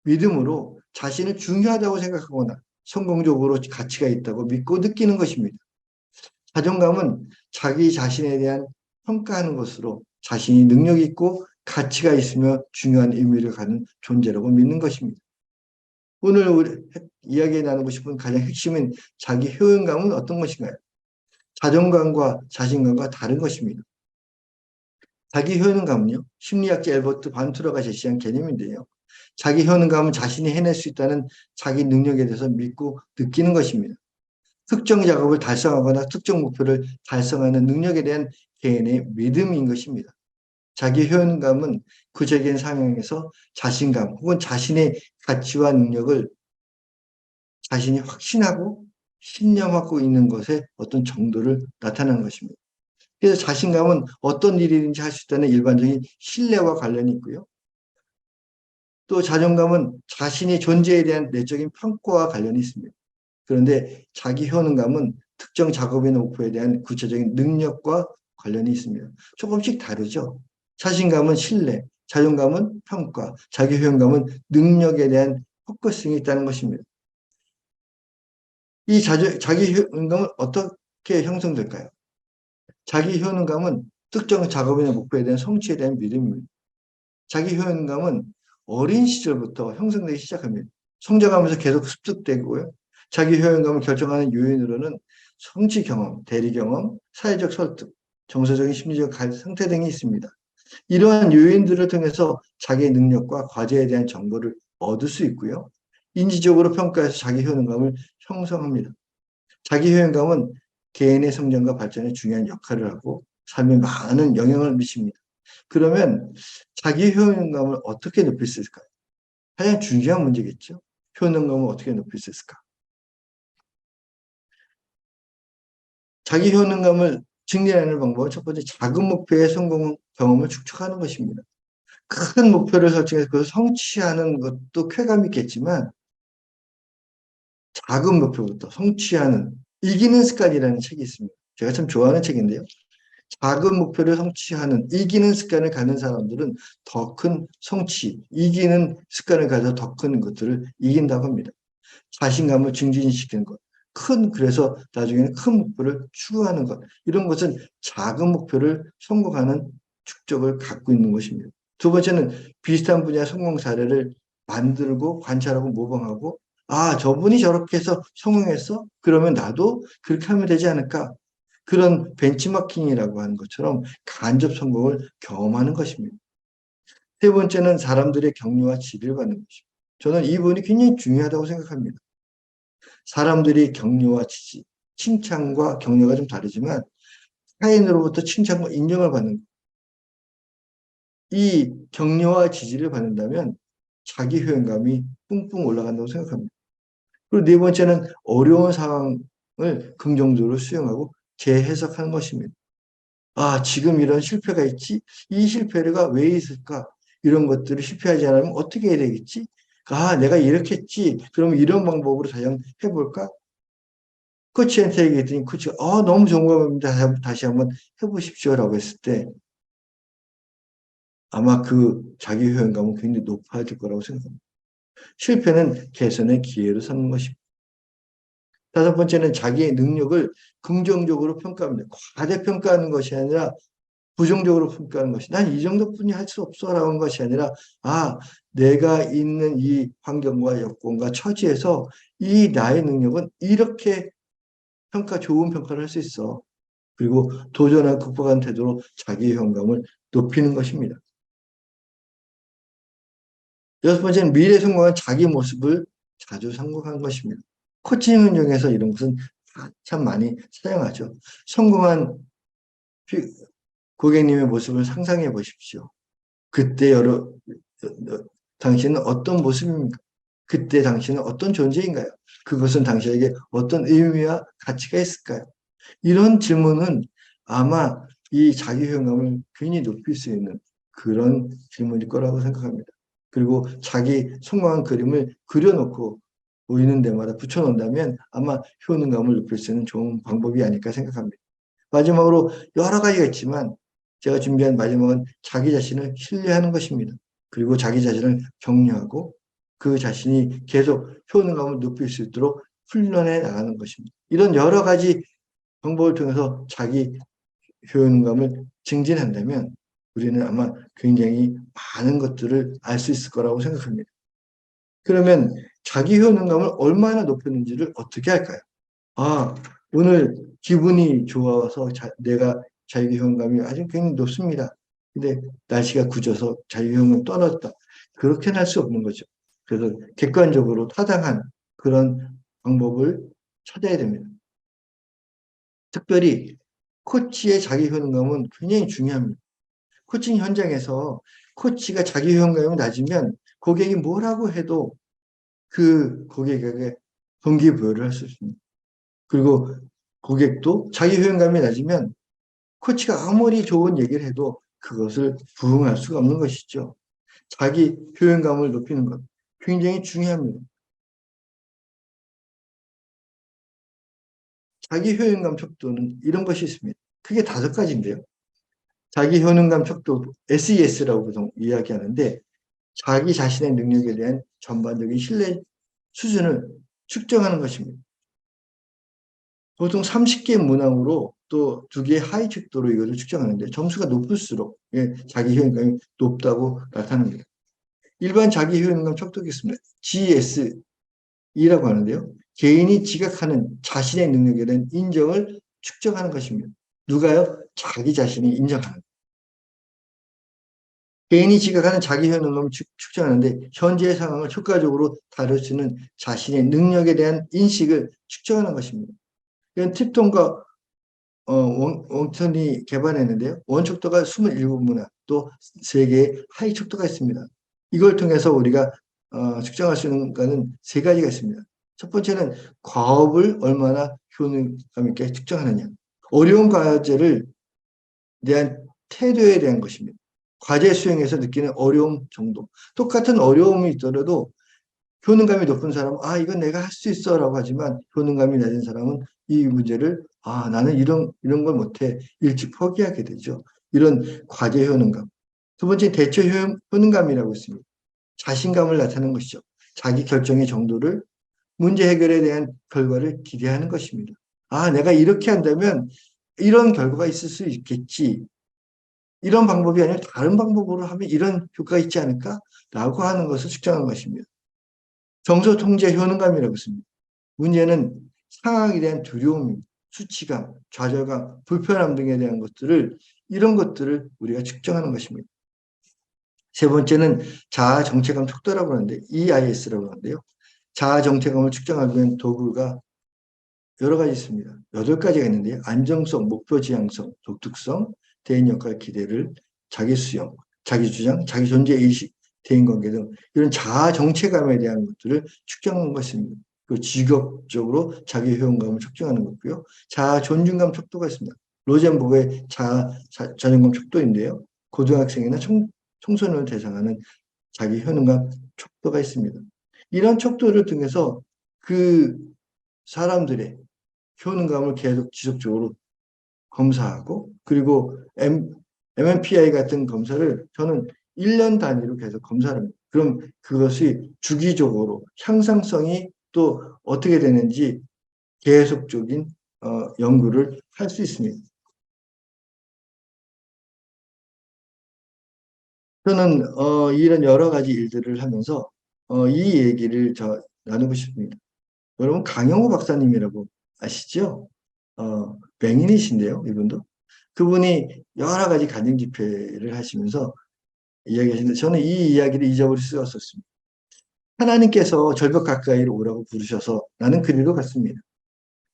믿음으로 자신을 중요하다고 생각하거나 성공적으로 가치가 있다고 믿고 느끼는 것입니다. 자존감은 자기 자신에 대한 평가하는 것으로 자신이 능력 있고 가치가 있으며 중요한 의미를 갖는 존재라고 믿는 것입니다. 오늘 우리 이야기 나누고 싶은 가장 핵심인 자기 효용감은 어떤 것인가요? 자존감과 자신감과 다른 것입니다. 자기 효능감은요, 심리학자 엘버트 반투러가 제시한 개념인데요. 자기 효능감은 자신이 해낼 수 있다는 자기 능력에 대해서 믿고 느끼는 것입니다. 특정 작업을 달성하거나 특정 목표를 달성하는 능력에 대한 개인의 믿음인 것입니다. 자기 효능감은 구체적인 상황에서 자신감 혹은 자신의 가치와 능력을 자신이 확신하고 신념하고 있는 것의 어떤 정도를 나타내는 것입니다. 그래서 자신감은 어떤 일이든지 할 수 있다는 일반적인 신뢰와 관련이 있고요. 또 자존감은 자신의 존재에 대한 내적인 평가와 관련이 있습니다. 그런데 자기 효능감은 특정 작업의 목표에 대한 구체적인 능력과 관련이 있습니다. 조금씩 다르죠. 자신감은 신뢰, 자존감은 평가, 자기 효능감은 능력에 대한 포커싱이 있다는 것입니다. 이 자기 효능감은 어떻게 형성될까요? 자기 효능감은 특정 작업이나 목표에 대한 성취에 대한 믿음입니다. 자기 효능감은 어린 시절부터 형성되기 시작합니다. 성장하면서 계속 습득되고요. 자기 효능감을 결정하는 요인으로는 성취 경험, 대리 경험, 사회적 설득, 정서적인 심리적 상태 등이 있습니다. 이러한 요인들을 통해서 자기의 능력과 과제에 대한 정보를 얻을 수 있고요. 인지적으로 평가해서 자기 효능감을 형성합니다. 자기 효능감은 개인의 성장과 발전에 중요한 역할을 하고 삶에 많은 영향을 미칩니다. 그러면 자기 효능감을 어떻게 높일 수 있을까요? 가장 중요한 문제겠죠. 효능감을 어떻게 높일 수 있을까? 자기 효능감을 증진하는 방법은 첫 번째 작은 목표의 성공 경험을 축적하는 것입니다. 큰 목표를 설정해서 그것을 성취하는 것도 쾌감이 있겠지만 작은 목표부터 성취하는 이기는 습관이라는 책이 있습니다. 제가 참 좋아하는 책인데요. 작은 목표를 성취하는 이기는 습관을 갖는 사람들은 더 큰 성취, 이기는 습관을 가져 더 큰 것들을 이긴다고 합니다. 자신감을 증진시키는 것. 그래서 나중에는 큰 목표를 추구하는 것. 이런 것은 작은 목표를 성공하는 축적을 갖고 있는 것입니다. 두 번째는 비슷한 분야 성공 사례를 만들고 관찰하고 모방하고 저분이 저렇게 해서 성공했어? 그러면 나도 그렇게 하면 되지 않을까? 그런 벤치마킹이라고 하는 것처럼 간접 성공을 경험하는 것입니다. 세 번째는 사람들의 격려와 지지를 받는 것입니다. 저는 이 부분이 굉장히 중요하다고 생각합니다. 사람들이 격려와 지지, 칭찬과 격려가 좀 다르지만 타인으로부터 칭찬과 인정을 받는 이 격려와 지지를 받는다면 자기 효용감이 뿡뿡 올라간다고 생각합니다. 그리고 네 번째는 어려운 상황을 긍정적으로 수용하고 재해석하는 것입니다. 아, 지금 이런 실패가 있지? 이 실패가 왜 있을까? 이런 것들을 실패하지 않으면 어떻게 해야 되겠지? 아, 내가 이렇게 했지? 그러면 이런 방법으로 다시 한번 해볼까? 코치한테 얘기했더니 코치가 너무 좋은 겁니다. 다시 한번 해보십시오라고 했을 때 아마 그 자기 효용감은 굉장히 높아질 거라고 생각합니다. 실패는 개선의 기회로 삼는 것입니다. 다섯 번째는 자기의 능력을 긍정적으로 평가합니다. 과대평가하는 것이 아니라 부정적으로 평가하는 것이 난 이 정도뿐이 할 수 없어라는 것이 아니라 내가 있는 이 환경과 여건과 처지에서 이 나의 능력은 이렇게 좋은 평가를 할 수 있어. 그리고 도전한 극복한 태도로 자기의 효용감을 높이는 것입니다. 여섯 번째는 미래 성공한 자기 모습을 자주 상고하는 것입니다. 코칭 운영에서 이런 것은 참 많이 사용하죠. 성공한 고객님의 모습을 상상해 보십시오. 그때 당신은 어떤 모습입니까? 그때 당신은 어떤 존재인가요? 그것은 당신에게 어떤 의미와 가치가 있을까요? 이런 질문은 아마 이 자기 효용감을 괜히 높일 수 있는 그런 질문일 거라고 생각합니다. 그리고 자기 성공한 그림을 그려놓고 보이는 데마다 붙여놓는다면 아마 효능감을 높일 수 있는 좋은 방법이 아닐까 생각합니다. 마지막으로 여러 가지가 있지만 제가 준비한 마지막은 자기 자신을 신뢰하는 것입니다. 그리고 자기 자신을 격려하고 그 자신이 계속 효능감을 높일 수 있도록 훈련해 나가는 것입니다. 이런 여러 가지 방법을 통해서 자기 효능감을 증진한다면 우리는 아마 굉장히 많은 것들을 알 수 있을 거라고 생각합니다. 그러면 자기 효능감을 얼마나 높였는지를 어떻게 할까요? 오늘 기분이 좋아서 내가 자기 효능감이 아주 굉장히 높습니다. 근데 날씨가 굳어서 자기 효능감 떨어졌다. 그렇게는 할 수 없는 거죠. 그래서 객관적으로 타당한 그런 방법을 찾아야 됩니다. 특별히 코치의 자기 효능감은 굉장히 중요합니다. 코칭 현장에서 코치가 자기 효능감이 낮으면 고객이 뭐라고 해도 그 고객에게 동기부여를 할 수 있습니다. 그리고 고객도 자기 효용감이 낮으면 코치가 아무리 좋은 얘기를 해도 그것을 부응할 수가 없는 것이죠. 자기 효용감을 높이는 것 굉장히 중요합니다. 자기 효용감 척도는 이런 것이 있습니다. 크게 다섯 가지인데요. 자기 효능감 척도 SES라고 보통 이야기하는데 자기 자신의 능력에 대한 전반적인 신뢰 수준을 측정하는 것입니다. 보통 30개 문항으로 또 2개의 하위 척도로 이것을 측정하는데 점수가 높을수록 자기 효능감이 높다고 나타납니다. 일반 자기 효능감 척도가 있습니다. GSE라고 하는데요. 개인이 지각하는 자신의 능력에 대한 인정을 측정하는 것입니다. 누가요? 자기 자신이 인정하는. 개인이 지각하는 자기 효능감을 측정하는데 현재의 상황을 효과적으로 다룰 수 있는 자신의 능력에 대한 인식을 측정하는 것입니다. 이건 팁톤과 웡턴이 개발했는데요. 원척도가 27문화, 또 3개의 하위 척도가 있습니다. 이걸 통해서 우리가 측정할 수 있는 것은 3가지가 있습니다. 첫 번째는 과업을 얼마나 효능감 있게 측정하느냐. 어려운 과제를 대한 태도에 대한 것입니다. 과제 수행에서 느끼는 어려움 정도. 똑같은 어려움이 있더라도 효능감이 높은 사람은 이건 내가 할 수 있어 라고 하지만 효능감이 낮은 사람은 이 문제를 나는 이런 걸 못해 일찍 포기하게 되죠. 이런 과제 효능감. 두 번째 대처 효능감이라고 있습니다. 자신감을 나타내는 것이죠. 자기 결정의 정도를 문제 해결에 대한 결과를 기대하는 것입니다. 내가 이렇게 한다면 이런 결과가 있을 수 있겠지. 이런 방법이 아니라 다른 방법으로 하면 이런 효과가 있지 않을까? 라고 하는 것을 측정하는 것입니다. 정서 통제 효능감이라고 있습니다. 문제는 상황에 대한 두려움, 수치감, 좌절감, 불편함 등에 대한 이런 것들을 우리가 측정하는 것입니다. 세 번째는 자아 정체감 척도라고 하는데 EIS라고 하는데요. 자아 정체감을 측정하기 위한 도구가 여러 가지 있습니다. 8가지가 있는데요. 안정성, 목표 지향성, 독특성, 대인 역할 기대를, 자기 수용, 자기 주장, 자기 존재 의식, 대인 관계 등 이런 자아 정체감에 대한 것들을 측정하는 것입니다. 그 직업적으로 자기 효용감을 측정하는 거고요. 자아 존중감 척도가 있습니다. 로젠버그의 자아 자존감 척도인데요. 고등학생이나 청소년을 대상하는 자기 효능감 척도가 있습니다. 이런 척도를 통해서 그 사람들의 효능감을 계속 지속적으로 검사하고, 그리고 MMPI 같은 검사를 저는 1년 단위로 계속 검사를 합니다. 그럼 그것이 주기적으로 향상성이 또 어떻게 되는지 계속적인 연구를 할 수 있습니다. 저는 이런 여러 가지 일들을 하면서 이 얘기를 나누고 싶습니다. 여러분 강영호 박사님이라고 아시죠? 맹인이신데요, 이분도. 그분이 여러 가지 간증 집회를 하시면서 이야기하시는데 저는 이 이야기를 잊어버릴 수가 없었습니다. 하나님께서 절벽 가까이로 오라고 부르셔서 나는 그리로 갔습니다.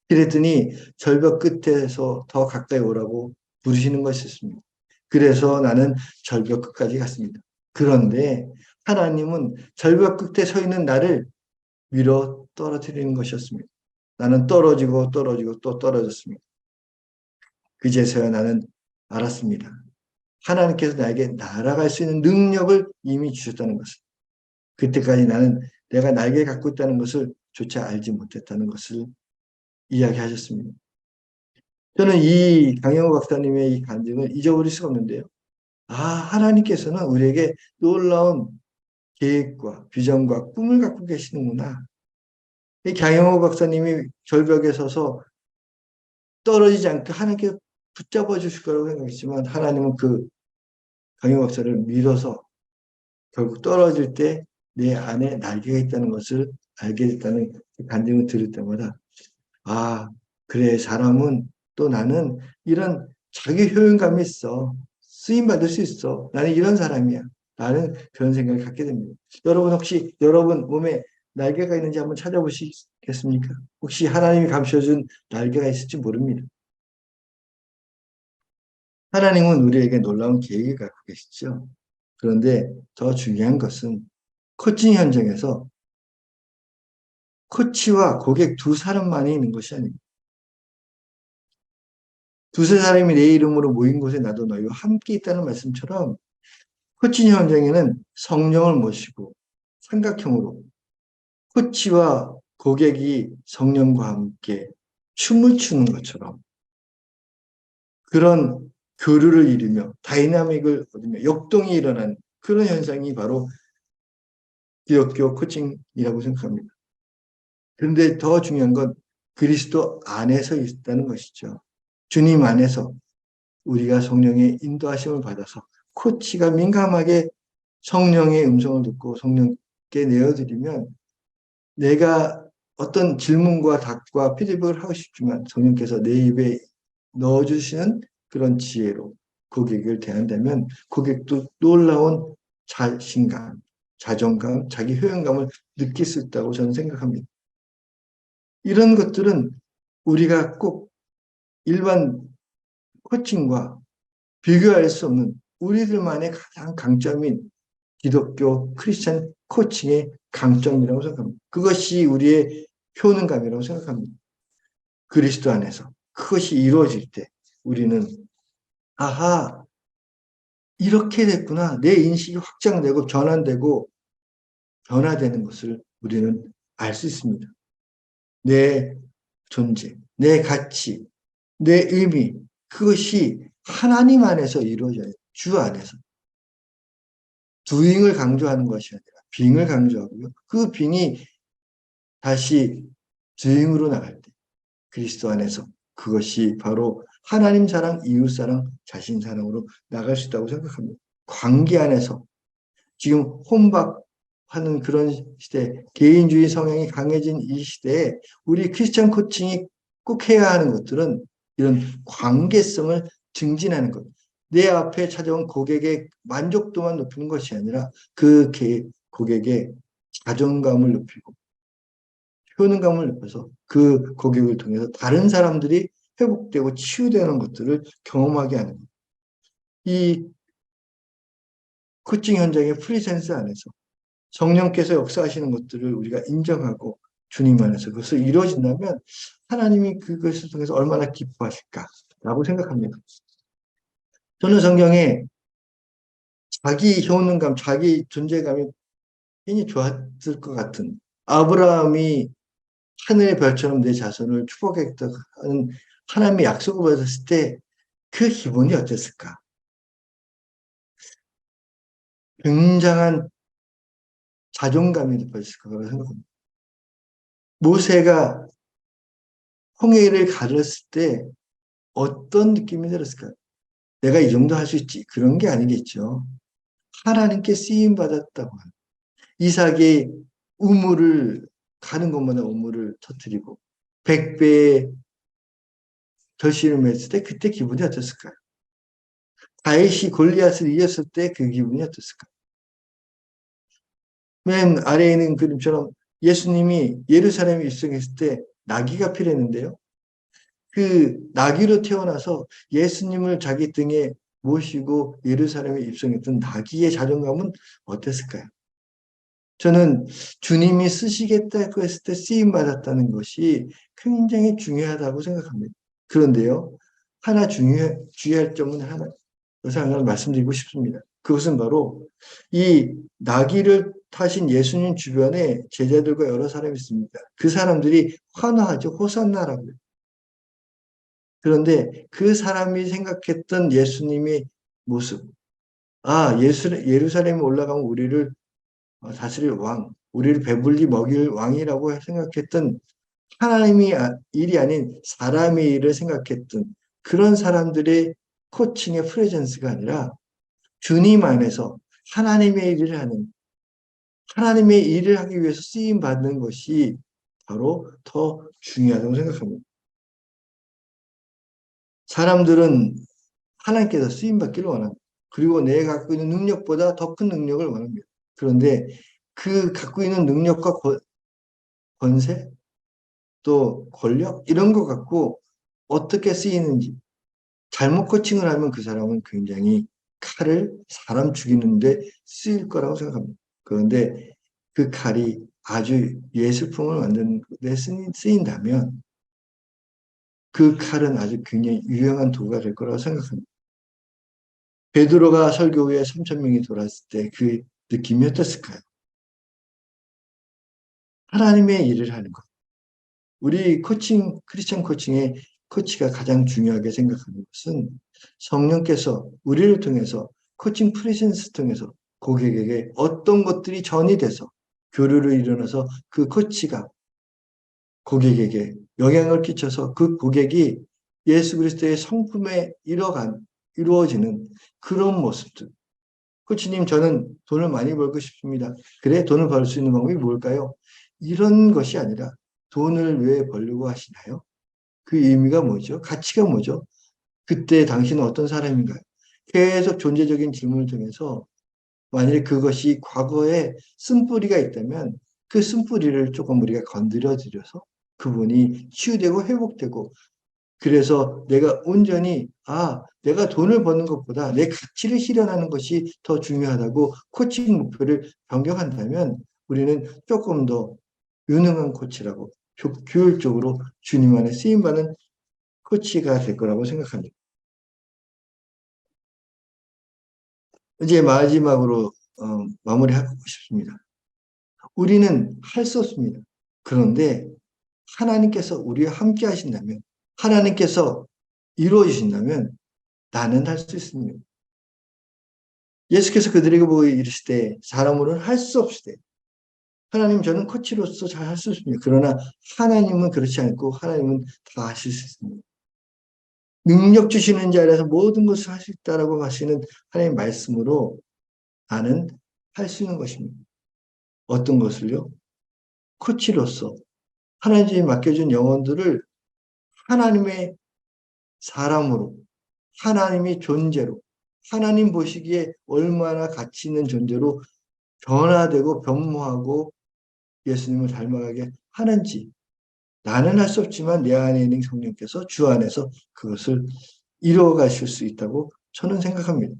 그랬더니 절벽 끝에서 더 가까이 오라고 부르시는 것이었습니다. 그래서 나는 절벽 끝까지 갔습니다. 그런데 하나님은 절벽 끝에 서 있는 나를 밀어 떨어뜨리는 것이었습니다. 나는 떨어지고 떨어지고 또 떨어졌습니다. 그제서야 나는 알았습니다. 하나님께서 나에게 날아갈 수 있는 능력을 이미 주셨다는 것을. 그때까지 나는 내가 날개 갖고 있다는 것을 조차 알지 못했다는 것을 이야기하셨습니다. 저는 이 강영호 박사님의 이 간증을 잊어버릴 수가 없는데요. 하나님께서는 우리에게 놀라운 계획과 비전과 꿈을 갖고 계시는구나. 이 강영호 박사님이 절벽에 서서 떨어지지 않게 하나님께 붙잡아 주실 거라고 생각했지만 하나님은 그 강영호 박사를 밀어서 결국 떨어질 때 내 안에 날개가 있다는 것을 알게 됐다는 간증을 들을 때마다 그래 사람은 또 나는 이런 자기 효용감이 있어. 쓰임 받을 수 있어. 나는 이런 사람이야. 나는 그런 생각을 갖게 됩니다. 여러분 혹시 여러분 몸에 날개가 있는지 한번 찾아보시겠습니까? 혹시 하나님이 감춰준 날개가 있을지 모릅니다. 하나님은 우리에게 놀라운 계획을 갖고 계시죠. 그런데 더 중요한 것은 코칭 현장에서 코치와 고객 두 사람만이 있는 것이 아닙니다. 두세 사람이 내 이름으로 모인 곳에 나도 너희와 함께 있다는 말씀처럼 코칭 현장에는 성령을 모시고 삼각형으로 코치와 고객이 성령과 함께 춤을 추는 것처럼 그런 교류를 이루며 다이나믹을 얻으며 역동이 일어나는 그런 현상이 바로 기독교 코칭이라고 생각합니다. 그런데 더 중요한 건 그리스도 안에서 있다는 것이죠. 주님 안에서 우리가 성령의 인도하심을 받아서 코치가 민감하게 성령의 음성을 듣고 성령께 내어드리면 내가 어떤 질문과 답과 피드백을 하고 싶지만 성령께서 내 입에 넣어주시는 그런 지혜로 고객을 대한다면 고객도 놀라운 자신감, 자존감, 자기 효용감을 느낄 수 있다고 저는 생각합니다. 이런 것들은 우리가 꼭 일반 코칭과 비교할 수 없는 우리들만의 가장 강점인 기독교 크리스찬 코칭의 강점이라고 생각합니다. 그것이 우리의 효능감이라고 생각합니다. 그리스도 안에서 그것이 이루어질 때 우리는 아하 이렇게 됐구나. 내 인식이 확장되고 전환되고 변화되는 것을 우리는 알 수 있습니다. 내 존재, 내 가치, 내 의미 그것이 하나님 안에서 이루어져요. 주 안에서. doing을 강조하는 것이 아니라 being을 강조하고요. 그 being이 다시 doing으로 나갈 때 그리스도 안에서 그것이 바로 하나님 사랑, 이웃 사랑, 자신 사랑으로 나갈 수 있다고 생각합니다. 관계 안에서 지금 혼밥하는 그런 시대, 개인주의 성향이 강해진 이 시대에 우리 크리스천 코칭이 꼭 해야 하는 것들은 이런 관계성을 증진하는 것. 내 앞에 찾아온 고객의 만족도만 높이는 것이 아니라 그 고객의 자존감을 높이고 효능감을 느껴서 그 고객을 통해서 다른 사람들이 회복되고 치유되는 것들을 경험하게 하는 거예요. 이 코칭 현장의 프리센스 안에서 성령께서 역사하시는 것들을 우리가 인정하고 주님 안에서 그것을 이루어진다면 하나님이 그것을 통해서 얼마나 기뻐하실까라고 생각합니다. 저는 성경에 자기 효능감, 자기 존재감이 괜히 좋았을 것 같은 아브라함이 하늘의 별처럼 내 자손을 축복했다는 하나님의 약속을 받았을 때 그 기분이 어땠을까? 굉장한 자존감이 높아졌을 거라고 생각합니다. 모세가 홍해를 가르었을 때 어떤 느낌이 들었을까요? 내가 이 정도 할 수 있지. 그런 게 아니겠죠. 하나님께 쓰임 받았다고 하는. 이삭의 우물을 가는 것마다 우물을 터뜨리고 100배의 결실을 맺을 때 그때 기분이 어땠을까요? 다윗이 골리앗을 이겼을 때 그 기분이 어땠을까요? 맨 아래에 있는 그림처럼 예수님이 예루살렘에 입성했을 때 나귀가 필요했는데요. 그 나귀로 태어나서 예수님을 자기 등에 모시고 예루살렘에 입성했던 나귀의 자존감은 어땠을까요? 저는 주님이 쓰시겠다고 했을 때 쓰임받았다는 것이 굉장히 중요하다고 생각합니다. 그런데요, 하나 주의할 점은 하나, 하나 말씀드리고 싶습니다. 그것은 바로 이 나귀를 타신 예수님 주변에 제자들과 여러 사람이 있습니다. 그 사람들이 환호하죠. 호산나라고요. 그런데 그 사람이 생각했던 예수님의 모습, 예루살렘에 올라가면 우리를 다스릴 왕, 우리를 배불리 먹일 왕이라고 생각했던 하나님이 일이 아닌 사람의 일을 생각했던 그런 사람들의 코칭의 프레젠스가 아니라 주님 안에서 하나님의 일을 하는, 하나님의 일을 하기 위해서 쓰임 받는 것이 바로 더 중요하다고 생각합니다. 사람들은 하나님께서 쓰임 받기를 원합니다. 그리고 내가 갖고 있는 능력보다 더 큰 능력을 원합니다. 그런데 그 갖고 있는 능력과 권세, 또 권력 이런 거 갖고 어떻게 쓰이는지 잘못 코칭을 하면 그 사람은 굉장히 칼을 사람 죽이는데 쓰일 거라고 생각합니다. 그런데 그 칼이 아주 예술품을 만드는 데 쓰인다면 그 칼은 아주 굉장히 유용한 도구가 될 거라고 생각합니다. 베드로가 설교 후에 3천 명이 돌았을 때 그 느낌이 어땠을까요? 하나님의 일을 하는 것. 우리 크리스천 코칭의 코치가 가장 중요하게 생각하는 것은 성령께서 우리를 통해서 코칭 프레젠스 통해서 고객에게 어떤 것들이 전이 돼서 교류를 일어나서 그 코치가 고객에게 영향을 끼쳐서 그 고객이 예수 그리스도의 성품에 이루어지는 그런 모습들. 코치님, 저는 돈을 많이 벌고 싶습니다. 그래, 돈을 벌 수 있는 방법이 뭘까요? 이런 것이 아니라 돈을 왜 벌려고 하시나요? 그 의미가 뭐죠? 가치가 뭐죠? 그때 당신은 어떤 사람인가요? 계속 존재적인 질문을 통해서 만약에 그것이 과거에 쓴뿌리가 있다면 그 쓴뿌리를 조금 우리가 건드려 드려서 그분이 치유되고 회복되고 그래서 내가 온전히 내가 돈을 버는 것보다 내 가치를 실현하는 것이 더 중요하다고 코칭 목표를 변경한다면 우리는 조금 더 유능한 코치라고 교율적으로 주님 안에 쓰임받는 코치가 될 거라고 생각합니다. 이제 마지막으로 마무리하고 싶습니다. 우리는 할 수 없습니다. 그런데 하나님께서 우리와 함께 하신다면 하나님께서 이루어 주신다면 나는 할 수 있습니다. 예수께서 그들에게 보고 이르시되 사람으로는 할 수 없으되 하나님 저는 코치로서 잘 할 수 있습니다. 그러나 하나님은 그렇지 않고 하나님은 다 하실 수 있습니다. 능력 주시는 자라서 모든 것을 할 수 있다라고 하시는 하나님의 말씀으로 나는 할 수 있는 것입니다. 어떤 것을요? 코치로서 하나님이 맡겨준 영혼들을 하나님의 사람으로 하나님의 존재로 하나님 보시기에 얼마나 가치 있는 존재로 변화되고 변모하고 예수님을 닮아가게 하는지 나는 할 수 없지만 내 안에 있는 성령께서 주 안에서 그것을 이루어 가실 수 있다고 저는 생각합니다.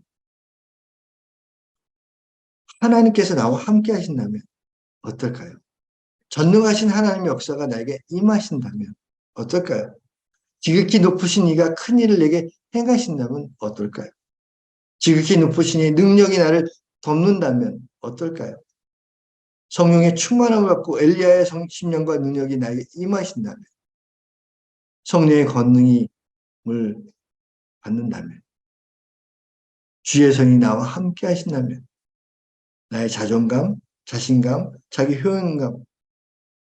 하나님께서 나와 함께 하신다면 어떨까요? 전능하신 하나님의 역사가 나에게 임하신다면 어떨까요? 지극히 높으신 이가 큰 일을 내게 행하신다면 어떨까요? 지극히 높으신 이 능력이 나를 덮는다면 어떨까요? 성령의 충만함을 받고 엘리야의 성심령과 능력이 나에게 임하신다면 성령의 권능을 받는다면 주의 성이 나와 함께 하신다면 나의 자존감, 자신감, 자기 효능감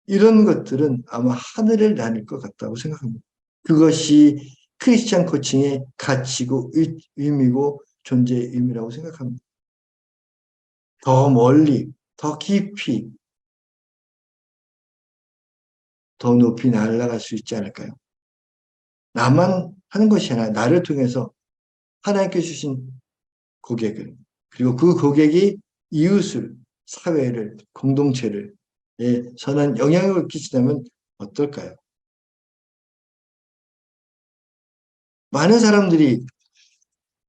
이런 것들은 아마 하늘을 나눌 것 같다고 생각합니다. 그것이 크리스찬 코칭의 가치고 의미고 존재의 의미라고 생각합니다. 더 멀리, 더 깊이, 더 높이 날아갈 수 있지 않을까요? 나만 하는 것이 아니라 나를 통해서 하나님께 주신 고객을 그리고 그 고객이 이웃을, 사회를, 공동체를 선한 영향을 끼치다면 어떨까요? 많은 사람들이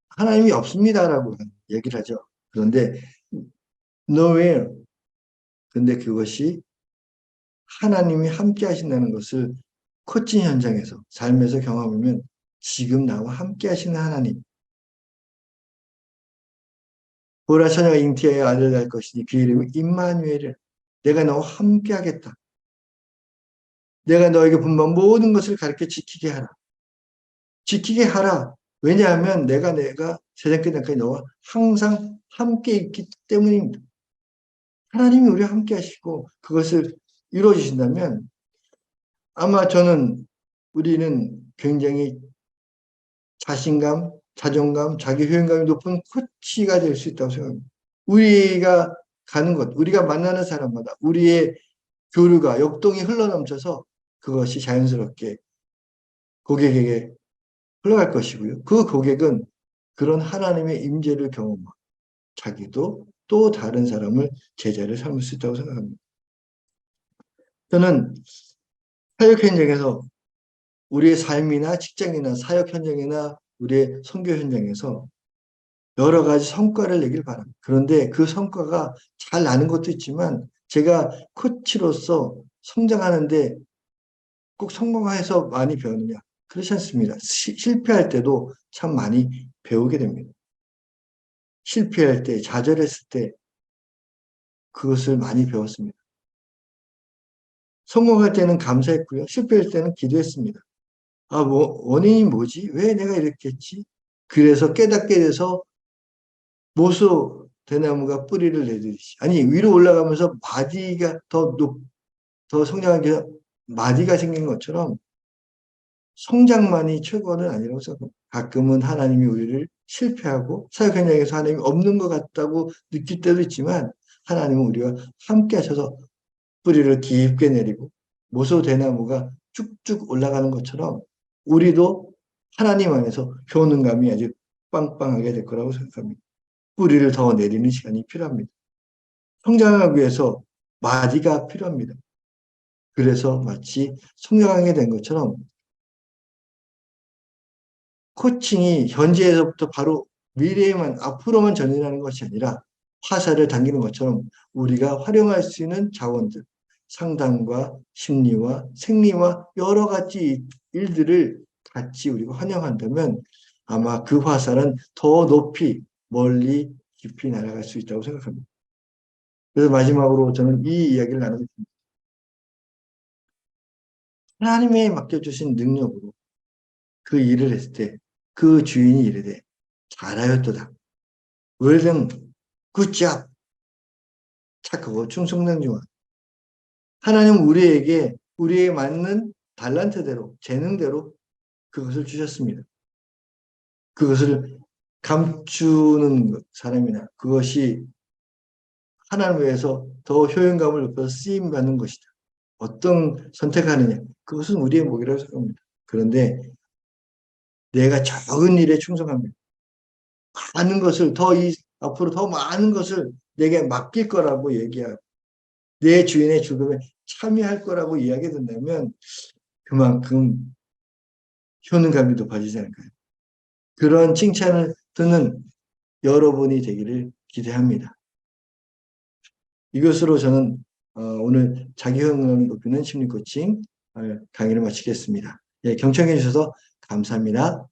하나님이 없습니다라고 얘기를 하죠. 그런데 nowhere. 근데 그것이 하나님이 함께 하신다는 것을 코칭 현장에서 삶에서 경험하면 지금 나와 함께 하시는 하나님. 보라 처녀가 잉태하여 아들을 낳을 것이니 그 이름은 임마누엘을 내가 너와 함께 하겠다. 내가 너에게 분ban 모든 것을 가르쳐 지키게 하라. 지키게 하라. 왜냐하면 내가 세상 끝날까지 너와 항상 함께 있기 때문입니다. 하나님이 우리와 함께 하시고 그것을 이루어 주신다면 아마 우리는 굉장히 자신감, 자존감, 자기 효용감이 높은 코치가 될 수 있다고 생각합니다. 우리가 가는 곳, 우리가 만나는 사람마다 우리의 교류가 역동이 흘러넘쳐서 그것이 자연스럽게 고객에게 흘러갈 것이고요. 그 고객은 그런 하나님의 임재를 경험하고 자기도 또 다른 사람을 제자를 삼을 수 있다고 생각합니다. 저는 사역 현장에서 우리의 삶이나 직장이나 사역 현장이나 우리의 선교 현장에서 여러 가지 성과를 내길 바랍니다. 그런데 그 성과가 잘 나는 것도 있지만 제가 코치로서 성장하는데 꼭 성공해서 많이 배우느냐? 그렇지 않습니다. 실패할 때도 참 많이 배우게 됩니다. 실패할 때, 좌절했을 때 그것을 많이 배웠습니다. 성공할 때는 감사했고요. 실패할 때는 기도했습니다. 원인이 뭐지? 왜 내가 이렇게 했지? 그래서 깨닫게 돼서 모수 대나무가 뿌리를 내듯이 아니 위로 올라가면서 마디가 더 성장하게 해서 마디가 생긴 것처럼 성장만이 최고는 아니라고 생각합니다. 가끔은 하나님이 우리를 실패하고 사역 현장에서 하나님이 없는 것 같다고 느낄 때도 있지만 하나님은 우리와 함께 하셔서 뿌리를 깊게 내리고 모소 대나무가 쭉쭉 올라가는 것처럼 우리도 하나님 안에서 효능감이 아주 빵빵하게 될 거라고 생각합니다. 뿌리를 더 내리는 시간이 필요합니다. 성장하기 위해서 마디가 필요합니다. 그래서 마치 성장하게 된 것처럼 코칭이 현재에서부터 바로 미래에만 앞으로만 전진하는 것이 아니라 화살을 당기는 것처럼 우리가 활용할 수 있는 자원들, 상담과 심리와 생리와 여러 가지 일들을 같이 우리가 환영한다면 아마 그 화살은 더 높이 멀리 깊이 날아갈 수 있다고 생각합니다. 그래서 마지막으로 저는 이 이야기를 나누겠습니다. 하나님의 맡겨주신 능력으로 그 일을 했을 때 그 주인이 이르되 잘하였도다. 월등 굿잡 착하고 충성능중한 하나님 우리에게 우리에 맞는 달란트대로 재능대로 그것을 주셨습니다. 그것을 감추는 사람이나 그것이 하나님 위해서 더 효용감을 높여서 쓰임받는 것이다. 어떤 선택하느냐 그것은 우리의 몫이라고 생각합니다. 그런데 내가 적은 일에 충성합니다. 많은 것을 앞으로 더 많은 것을 내게 맡길 거라고 얘기하고 내 주인의 죽음에 참여할 거라고 이야기 된다면 그만큼 효능감이 높아지지 않을까요? 그런 칭찬을 듣는 여러분이 되기를 기대합니다. 이것으로 저는 오늘 자기효능을 높이는 심리 코칭 강의를 마치겠습니다. 예, 경청해 주셔서 감사합니다.